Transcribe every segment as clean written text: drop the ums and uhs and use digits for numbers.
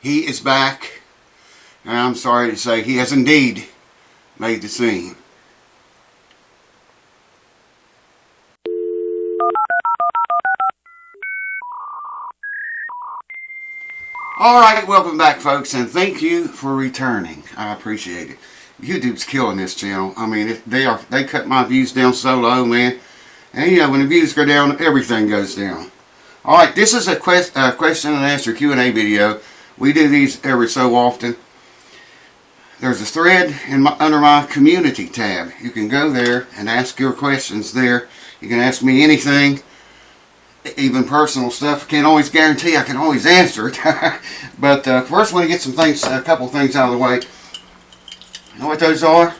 He is back, and I'm sorry to say he has indeed made the scene. Alright, welcome back folks, and thank you for returning. I appreciate it. YouTube's killing this channel. I mean, they cut my views down so low, man. And you know, when the views go down, everything goes down. Alright, this is a question and answer Q&A video. We do these every so often. There's a thread under my community tab. You can go there and ask your questions there. You can ask me anything, even personal stuff. Can't always guarantee I can always answer it. But first I want to get a couple things out of the way. You know what those are?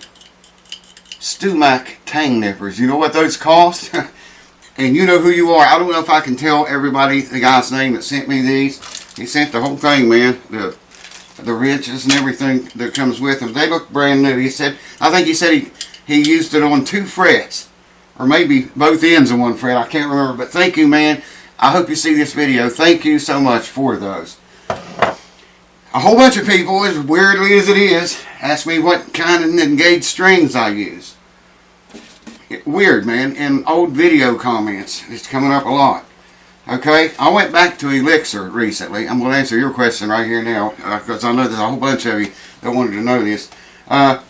Stumac tang nippers. You know what those cost? And you know who you are. I don't know if I can tell everybody the guy's name that sent me these. He sent the whole thing, man. The wrenches and everything that comes with them. They look brand new. He said, I think he said he used it on 2 frets. Or maybe both ends of 1 fret. I can't remember. But thank you, man. I hope you see this video. Thank you so much for those. A whole bunch of people, as weirdly as it is, ask me what kind of engaged strings I use. Weird, man. In old video comments, it's coming up a lot. Okay, I went back to Elixir recently. I'm going to answer your question right here now, because I know there's a whole bunch of you that wanted to know this. I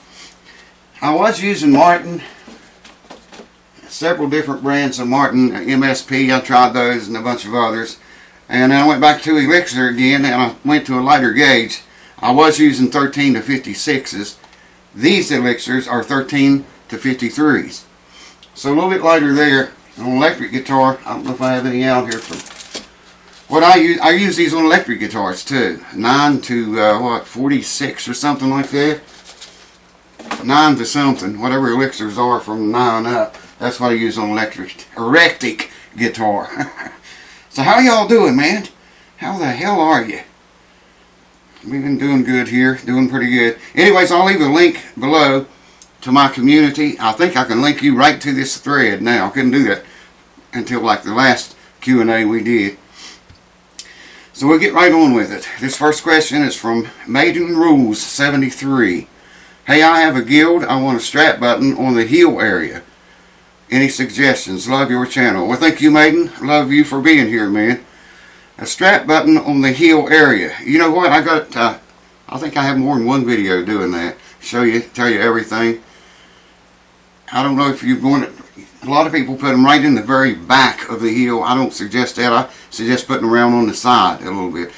was using Martin, several different brands of Martin, MSP, I tried those and a bunch of others. And then I went back to Elixir again, and I went to a lighter gauge. I was using 13 to 56s. These Elixirs are 13 to 53s. So a little bit lighter there. An electric guitar, I don't know if I have any out here for what I use these on electric guitars too. 9 to 46 or something like that. 9 to something, whatever elixirs are from 9 up. That's what I use on electric guitar. So how y'all doing, man? How the hell are you? We've been doing good here, doing pretty good. Anyways, I'll leave a link below to my community. I think I can link you right to this thread now. I couldn't do that until like the last Q&A we did. So we'll get right on with it. This first question is from Maiden Rules 73. Hey, I have a guild. I want a strap button on the heel area. Any suggestions? Love your channel. Well, thank you, Maiden. Love you for being here, man. A strap button on the heel area. You know what? I got, I think I have more than one video doing that. Show you, tell you everything. I don't know if you're going to, a lot of people put them right in the very back of the heel. I don't suggest that. I suggest putting them around on the side a little bit.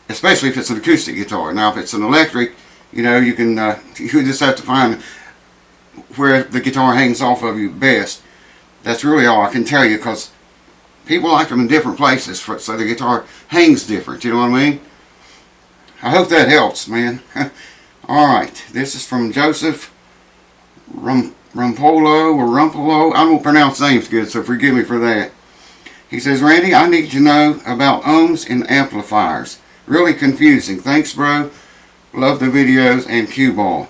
Especially if it's an acoustic guitar. Now, if it's an electric, you know, you can, you just have to find where the guitar hangs off of you best. That's really all I can tell you, because people like them in different places, so the guitar hangs different, you know what I mean? I hope that helps, man. Alright, this is from Joseph Rumpolo or Rumpolo. I don't pronounce names good, so forgive me for that. He says, Randy, I need to know about ohms in amplifiers. Really confusing. Thanks, bro. Love the videos and cue ball.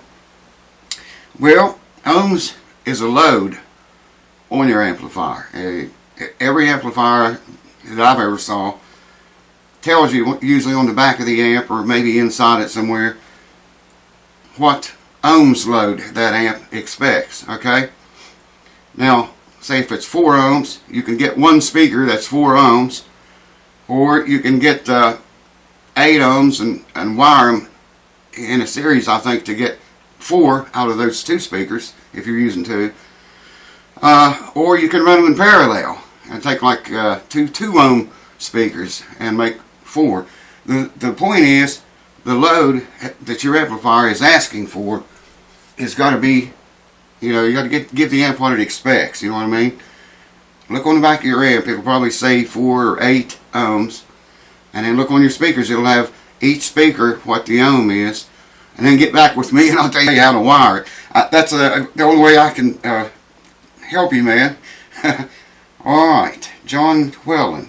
Well, ohms is a load on your amplifier. Every amplifier that I've ever saw tells you, usually on the back of the amp or maybe inside it somewhere, what ohms load that amp expects. Okay, now say if it's 4 ohms, you can get one speaker that's 4 ohms, or you can get 8 ohms and wire them in a series, I think, to get 4 out of those 2 speakers if you're using 2. Or you can run them in parallel and take like 2 ohm speakers and make 4. The point is, the load that your amplifier is asking for has got to be, you know, you got to give the amp what it expects, you know what I mean? Look on the back of your amp, it'll probably say 4 or 8 ohms, and then look on your speakers, it'll have each speaker what the ohm is, and then get back with me and I'll tell you how to wire it. That's the only way I can help you, man. Alright, John Wellen.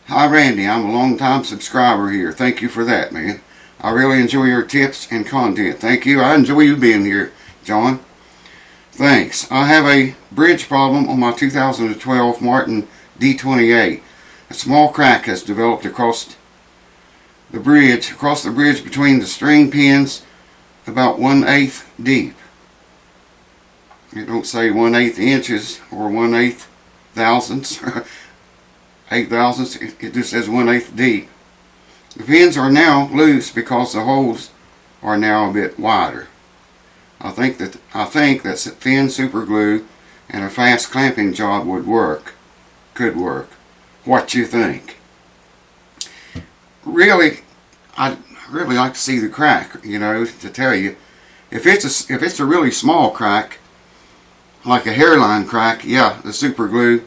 Hi Randy, I'm a long-time subscriber here. Thank you for that, man. I really enjoy your tips and content. Thank you. I enjoy you being here, John. Thanks. I have a bridge problem on my 2012 Martin D28. A small crack has developed across the bridge, across the bridge between the string pins, about 1/8 deep. It don't say 1/8 inches or 1/8 thousandths, 8 thousandths. It just says 1/8 deep. The pins are now loose because the holes are now a bit wider. I think that thin super glue and a fast clamping job would work. Could work. What you think? Really, I'd really like to see the crack, you know, to tell you. If it's a really small crack, like a hairline crack, yeah, the super glue,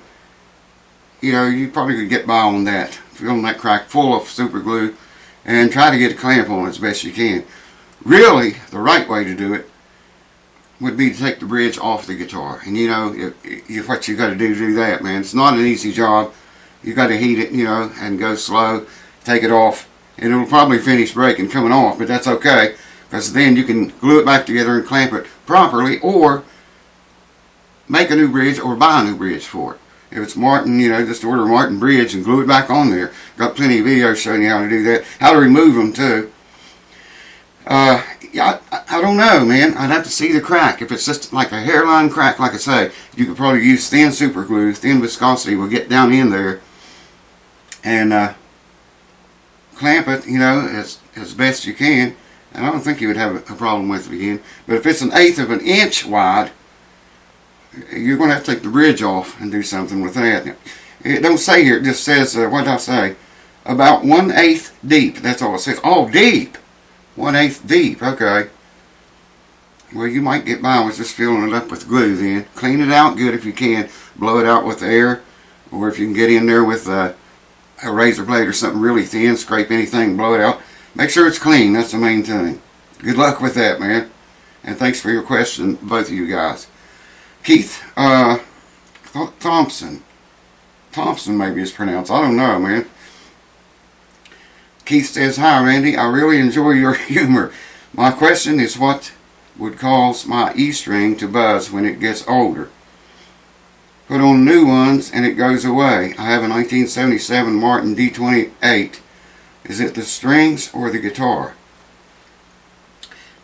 you know, you probably could get by on that. Filling that crack full of super glue and try to get a clamp on it as best you can. Really, the right way to do it would be to take the bridge off the guitar. And you know, what you got to do that, man. It's not an easy job. You got to heat it, you know, and go slow. Take it off, and it'll probably finish breaking coming off, but that's okay, because then you can glue it back together and clamp it properly, or make a new bridge or buy a new bridge for it. If it's Martin, you know, just order a Martin bridge and glue it back on there. Got plenty of videos showing you how to do that, how to remove them too. Yeah, I don't know, man. I'd have to see the crack. If it's just like a hairline crack, like I say, you could probably use thin super glue. Thin viscosity will get down in there and clamp it, you know, as best you can. And I don't think you would have a problem with it again. But if it's 1/8 of an inch wide, you're going to have to take the bridge off and do something with that. It don't say here, it just says, what did I say? About 1/8 deep. That's all it says. Oh, deep! 1/8 deep, okay. Well, you might get by with just filling it up with glue then. Clean it out good if you can. Blow it out with air. Or if you can get in there with a razor blade or something really thin, scrape anything, blow it out. Make sure it's clean, that's the main thing. Good luck with that, man. And thanks for your question, both of you guys. Keith Thompson maybe it's pronounced, I don't know, man. Keith says, "Hi Randy, I really enjoy your humor. My question is, what would cause my E string to buzz when it gets older? Put on new ones and it goes away. I have a 1977 Martin D28. Is it the strings or the guitar?"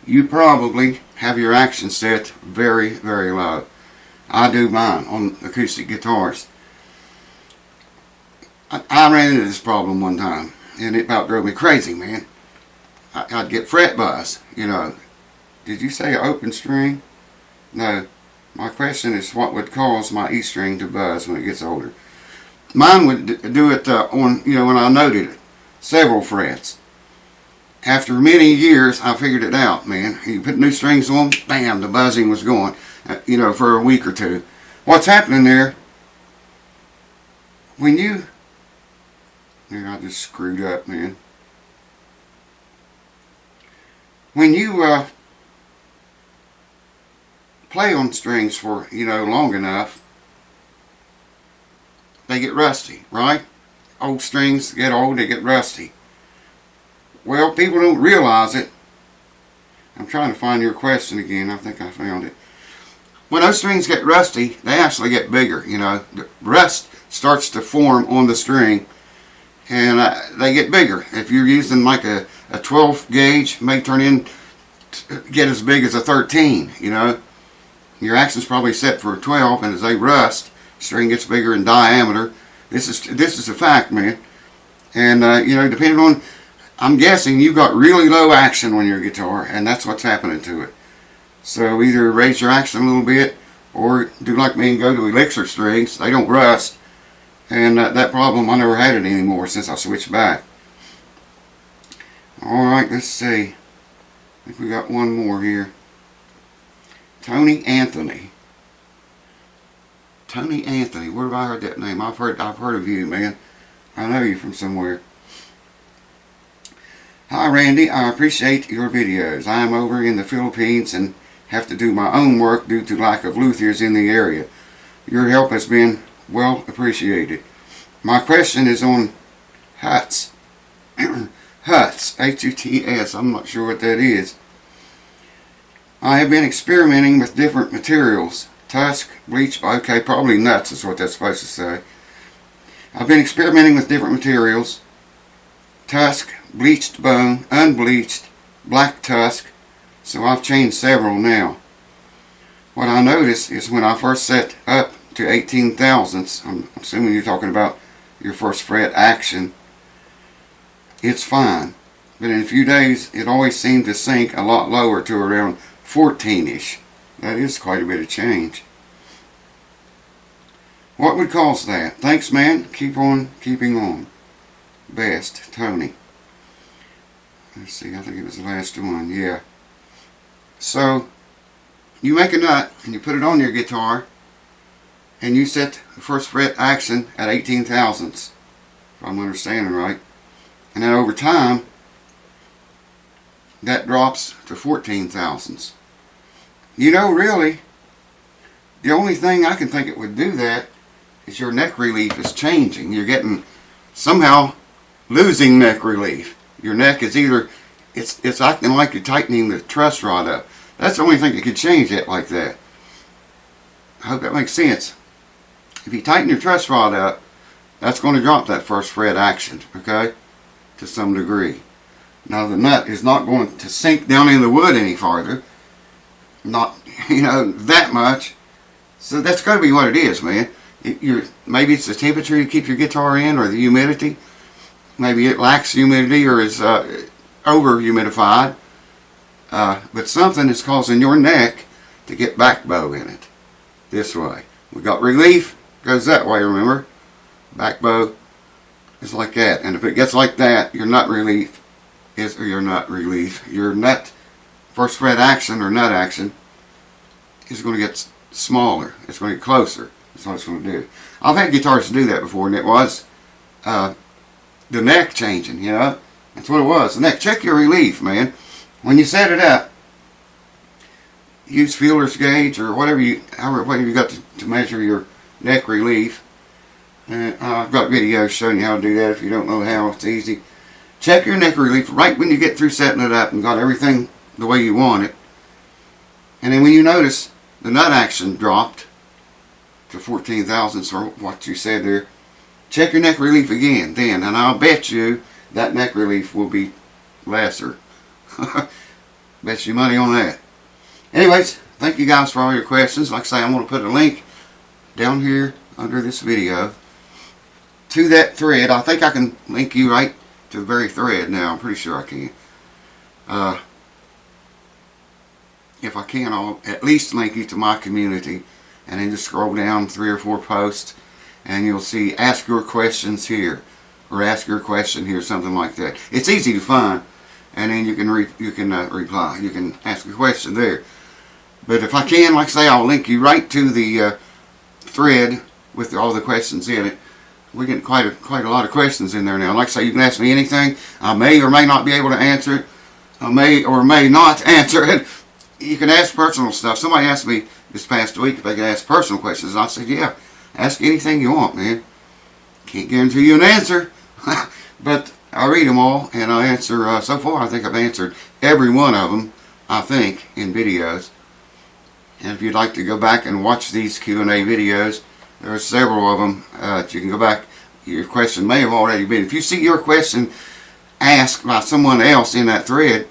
You probably have your action set very, very low. I do mine on acoustic guitars. I ran into this problem one time, and it about drove me crazy, man. I'd get fret buzz, you know. Did you say open string? No. My question is, what would cause my E string to buzz when it gets older? Mine would do it on, you know, when I noted it, several frets. After many years, I figured it out, man. You put new strings on, bam, the buzzing was going, you know, for a week or two. What's happening there, when you, I just screwed up, man. When you play on strings for, you know, long enough, they get rusty, right? Old strings get old, they get rusty. Well, people don't realize it. I'm trying to find your question again. I think I found it. When those strings get rusty, they actually get bigger, you know. The rust starts to form on the string, and they get bigger. If you're using like a 12 gauge, may turn in, get as big as a 13, you know. Your action's probably set for a 12, and as they rust, the string gets bigger in diameter. This is a fact, man. And you know, depending on, I'm guessing you got really low action on your guitar, and that's what's happening to it. So either raise your action a little bit, or do like me and go to elixir strings. They don't rust, and that problem, I never had it anymore since I switched back. Alright, let's see. I think we got one more here. Tony Anthony. Tony Anthony, where have I heard that name? I've heard of you, man. I know you from somewhere. Hi Randy, I appreciate your videos. I am over in the Philippines and have to do my own work due to lack of luthiers in the area. Your help has been well appreciated. My question is on huts. Huts, H-U-T-S, I'm not sure what that is. I have been experimenting with different materials. Tusk, bleach, okay, probably nuts is what that's supposed to say. I've been experimenting with different materials. tusk, bleached bone, unbleached, black tusk. So I've changed several now. What I noticed is when I first set up to 18 thousandths, I'm assuming you're talking about your first fret action, it's fine. But in a few days, it always seemed to sink a lot lower to around 14-ish. That is quite a bit of change. What would cause that? Thanks, man. Keep on keeping on. Best, Tony. Let's see, I think it was the last one. Yeah. So, you make a nut and you put it on your guitar and you set the first fret action at 18 thousandths, if I'm understanding right. And then over time, that drops to 14 thousandths. You know, really, the only thing I can think it would do that is your neck relief is changing. You're getting, somehow, losing neck relief. Your neck is either, it's acting like you're tightening the truss rod up. That's the only thing that could change it like that. I hope that makes sense. If you tighten your truss rod up, that's going to drop that first fret action, okay, to some degree. Now the nut is not going to sink down in the wood any farther. Not, you know, that much. So that's got to be what it is, man. Maybe it's the temperature you keep your guitar in, or the humidity. Maybe it lacks humidity or is over humidified. But something is causing your neck to get back bow in it. This way. We got relief, goes that way, remember? Back bow is like that. And if it gets like that, your nut relief is, or your nut relief, your nut first fret action or nut action is going to get smaller. It's going to get closer. That's what it's going to do. I've had guitars do that before, and it was the neck changing, you know. That's what it was. The neck. Check your relief, man. When you set it up, use feeler's gauge or whatever you got to measure your neck relief. I've got videos showing you how to do that if you don't know how. It's easy. Check your neck relief right when you get through setting it up and got everything the way you want it. And then when you notice the nut action dropped to 14 thousandths or what you said there, check your neck relief again then, and I'll bet you that neck relief will be lesser. Bet you money on that. Anyways, thank you guys for all your questions. Like I say, I'm going to put a link down here under this video to that thread. I think I can link you right to the very thread now. I'm pretty sure I can. If I can, I'll at least link you to my community, and then just scroll down 3 or 4 posts and you'll see ask your questions here, or ask your question here, something like that. It's easy to find, and then you can reply. You can ask a question there. But if I can, like I say, I'll link you right to the thread with all the questions in it. We get quite a lot of questions in there now. Like I say, you can ask me anything. I may or may not be able to answer it. I may or may not answer it. You can ask personal stuff. Somebody asked me this past week if they could ask personal questions. I said, yeah, ask anything you want, man. Can't guarantee you an answer, but I read them all and I answer. So far, I think I've answered every one of them, I think, in videos. And if you'd like to go back and watch these Q&A videos, there are several of them that you can go back. Your question may have already been. If you see your question asked by someone else in that thread,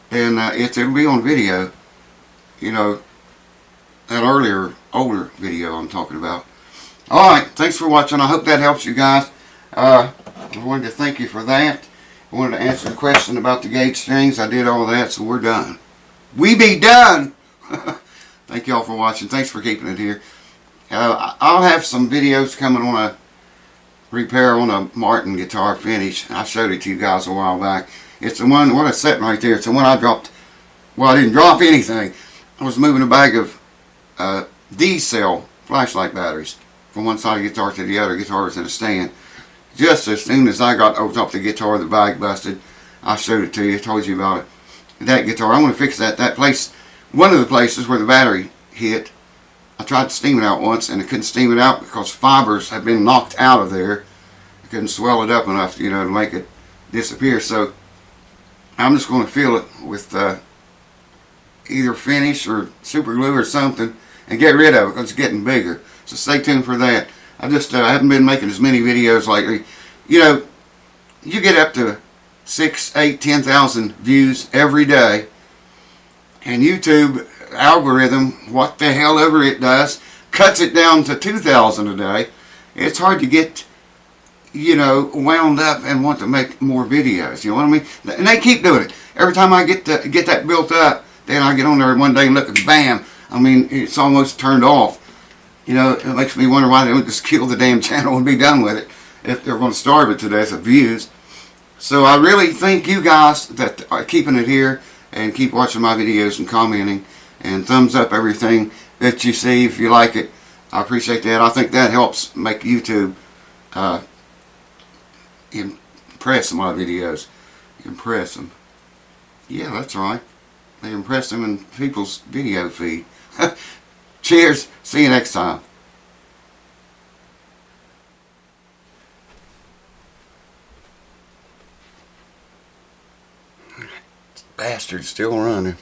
then it'll be on video. You know, that older video I'm talking about. Alright, thanks for watching. I hope that helps you guys. I wanted to thank you for that. I wanted to answer the question about the gauge strings. I did all that, so we're done. We be done! Thank you all for watching. Thanks for keeping it here. I'll have some videos coming on a repair on a Martin guitar finish. I showed it to you guys a while back. It's the one, what it's sitting right there. It's the one I dropped. Well, I didn't drop anything. I was moving a bag of D-cell flashlight batteries from one side of the guitar to the other. Guitar was in a stand. Just as soon as I got over top the guitar, the bag busted. I showed it to you. I told you about it. That guitar, I want to fix that. That place, one of the places where the battery hit, I tried to steam it out once and I couldn't steam it out because fibers had been knocked out of there. I couldn't swell it up enough, you know, to make it disappear. So I'm just going to fill it with either finish or super glue or something and get rid of it because it's getting bigger. So stay tuned for that. I just haven't been making as many videos lately. You know, you get up to 6, 8, 10,000 views every day. And YouTube algorithm, what the hell ever it does, cuts it down to 2,000 a day. It's hard to get, you know, wound up and want to make more videos. You know what I mean? And they keep doing it. Every time I get that built up, then I get on there one day and look at bam. I mean, it's almost turned off. You know, it makes me wonder why they don't just kill the damn channel and be done with it if they're going to starve it to death of views. So I really thank you guys that are keeping it here and keep watching my videos and commenting and thumbs up everything that you see if you like it. I appreciate that. I think that helps make YouTube impress my videos. Impress them. Yeah, that's right. They impress them in people's video feed. Cheers. See you next time. Bastard's still running.